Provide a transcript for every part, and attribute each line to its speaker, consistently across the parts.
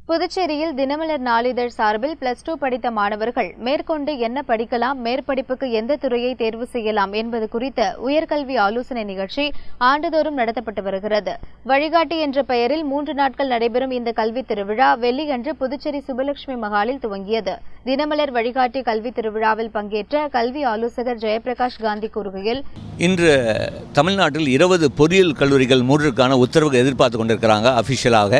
Speaker 1: புதுச்சேரியில் தினமலர் நாளிதழ் சார்பில் +2 படித்த மாணவர்கள் மேற்கொண்டு என்ன படிக்கலாம், மேற்படிப்புக்கு எந்த துறையை தேர்வு செய்யலாம் என்பது குறித்த உயர்கல்வி ஆலோசனை நிகழ்ச்சி ஆண்டுதோறும் நடத்தப்பட்டு வருகிறது. வழிகாட்டி என்ற பெயரில் 3 நாட்கள் நடைபெறும் இந்த கல்வி திருவிழா வெள்ளியன்று புதுச்சேரி சுபலட்சுமி மகாலில் துவங்கியது. தினமலர் வழிகாட்டி கல்வி திருவிழாவில் பங்கேற்ற கல்வி ஆலோசகர் ஜெயபிரகாஷ் காந்தி கூறுகையில்,
Speaker 2: இன்று தமிழ்நாட்டில் 20 பொறியியல் கல்லூரிகள் மூடுவதற்கான உத்தரவுகள் எதிர்பார்த்து கொண்டிருக்கிறாங்க. அஃபிஷியலாக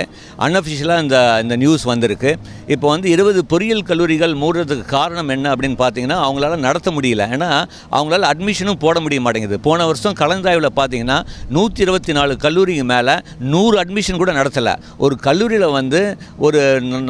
Speaker 2: அன்அஃபிஷியலாக இந்த நியூஸ் வந்திருக்கு. இப்போ 20 பொறியியல் கல்லூரிகள் மூடுறதுக்கு காரணம் என்ன அப்படின்னு பார்த்தீங்கன்னா, அவங்களால நடத்த முடியல. ஏன்னா அவங்களால அட்மிஷனும் போட முடிய மாட்டேங்குது. போன வருஷம் கலந்தாய்வில் பார்த்தீங்கன்னா 124 கல்லூரிக்கு மேலே 100 அட்மிஷன் கூட நடத்தலை. ஒரு கல்லூரியில் ஒரு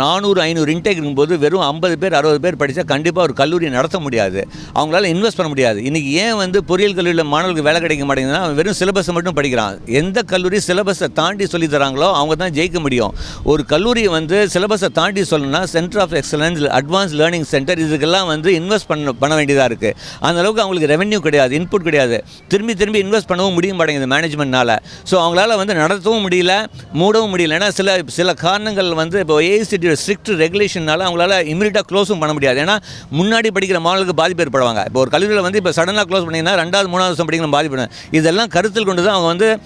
Speaker 2: 400-500 இன்டேக் இருக்கும்போது வெறும் 50 பேர் 60 பேர் படித்தா கண்டிப்பாக ஒரு கல்லூரி நடத்த முடியாது. அவங்களால இன்வெஸ்ட் பண்ண முடியாது. இன்றைக்கி ஏன் பொறியியல் கல்லூரியில் மாணவர்களுக்கு வேலை கிடைக்க மாட்டேங்குதுன்னா, வெறும் சிலபஸை மட்டும் படிக்கிறான். எந்த கல்லூரி சிலபஸை தாண்டி சொல்லி தராங்களோ அவங்க தான் ஜெயிக்க முடியும். ஒரு கல்லூரியை சிலபஸை தாண்டி சொல்லணும்னா centre of excellence, advance learning centre, இதுக்கெல்லாம் இன்வெஸ்ட் பண்ண வேண்டியதாக இருக்குது. அந்த அளவுக்கு அவங்களுக்கு ரெவென்யூ கிடையாது, இன்புட் கிடையாது. திரும்பி இன்வெஸ்ட் பண்ணவும் முடிய மாட்டேங்குது மேனேஜ்மெண்ட்னால. ஸோ அவங்களால நடத்தவும் முடியல, மூடவும் முடியல. ஏன்னா சில காரணங்கள் இப்போ ஏஐசிடி ஸ்ட்ரிக்ட் ரெகுலேஷனால அவங்களால இமீடியட்டாக க்ளோஸும் பண்ண முடியாது. ஏன்னா முன்னாடி படிக்கிற மாணவர்களுக்கு பாதிப்பு ஏற்படுவாங்க. இப்போ ஒரு கல்லூரியில் இப்போ சடனாக க்ளோஸ் பண்ணிங்கன்னா 2வது 3வது வருஷம் படிக்கிற பாதிப்பு. இதெல்லாம் கருத்தில் கொண்டு தான் அவங்க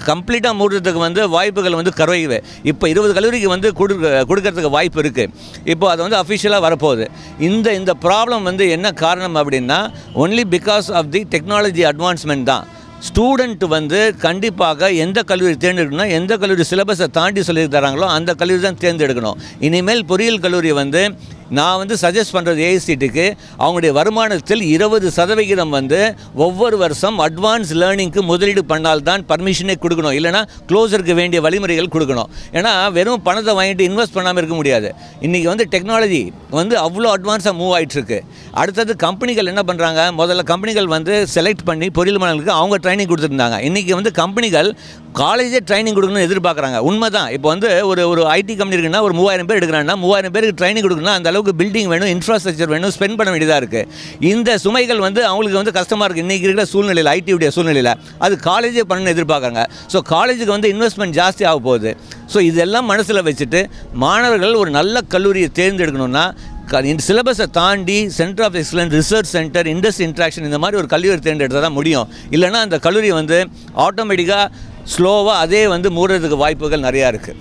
Speaker 2: கம்ப்ளீட்டாக மூடுறதுக்கு வாய்ப்புகள் குறைவு. இப்போ 20 கல்லூரிக்கு கொடுக்கறதுக்கு வாய்ப்பு இருக்குது. இப்போ அது அஃபிஷியலாக வரப்போகுது. இந்த ப்ராப்ளம் என்ன காரணம் அப்படின்னா, only because of the technology advancement தான். ஸ்டூடெண்ட் கண்டிப்பாக எந்த கல்லூரி தேர்ந்தெடுக்கணும்னா, எந்த கல்லூரி சிலபஸை தாண்டி சொல்லி தராங்களோ அந்த கல்லூரி தான் தேர்ந்தெடுக்கணும். இனிமேல் பொறியியல் கல்லூரி நான் சஜஸ்ட் பண்ணுறது ஏஐசிடிக்கு அவங்களுடைய வருமானத்தில் 20% ஒவ்வொரு வருஷம் அட்வான்ஸ் லேர்னிங்க்கு முதலீடு பண்ணால்தான் பர்மிஷனே கொடுக்கணும். இல்லைனா க்ளோஸருக்கு வேண்டிய வழிமுறைகள் கொடுக்கணும். ஏன்னா வெறும் பணத்தை வாங்கிட்டு இன்வெஸ்ட் பண்ணாமல் இருக்க முடியாது. இன்றைக்கி டெக்னாலஜி அவ்வளோ அட்வான்ஸாக மூவ் ஆகிட்டுருக்கு. அடுத்தது கம்பெனிகள் என்ன பண்ணுறாங்க, முதல்ல கம்பெனிகள் செலக்ட் பண்ணி பொறியியல் மாணவர்களுக்கு அவங்க ட்ரைனிங் கொடுத்துருந்தாங்க. இன்றைக்கி கம்பெனிகள் காலேஜே ட்ரைனிங் கொடுக்கணும்னு எதிர்பார்க்குறாங்க. உண்மை தான். இப்போ ஒரு ஐடி கம்பெனி இருக்குன்னா ஒரு 3000 பேர் எடுக்கிறாங்கன்னா 3000 பேருக்கு ட்ரைனிங் கொடுக்கணும்னா அந்த அளவுக்கு பில்டிங் வேணும், இன்ஃப்ராஸ்ட்ரக்சர் வேணும், ஸ்பெண்ட் பண்ண வேண்டியதாக இருக்குது. இந்த சுமைகள் அவங்களுக்கு கஷ்டமாக இருக்குது. இன்றைக்கி இருக்கிற சூழ்நிலையில், ஐடியுடைய சூழ்நிலையில் அது காலேஜே பண்ணணும்னு எதிர்பார்க்குறாங்க. ஸோ காலேஜுக்கு இன்வெஸ்ட்மெண்ட் ஜாஸ்தி ஆக போகுது. ஸோ இதெல்லாம் மனசில் வச்சுட்டு மாணவர்கள் ஒரு நல்ல கல்லூரியை தேர்ந்தெடுக்கணும்னா சிலபஸை தாண்டி centre of excellence, research centre, industry interaction, இந்த மாதிரி ஒரு கல்லூரி தேர்ந்தெடுத்தால் தான் முடியும். இல்லைனா அந்த கல்லூரி ஆட்டோமேட்டிக்காக ஸ்லோவாக அதே மூடுறதுக்கு வாய்ப்புகள் நிறையா இருக்குது.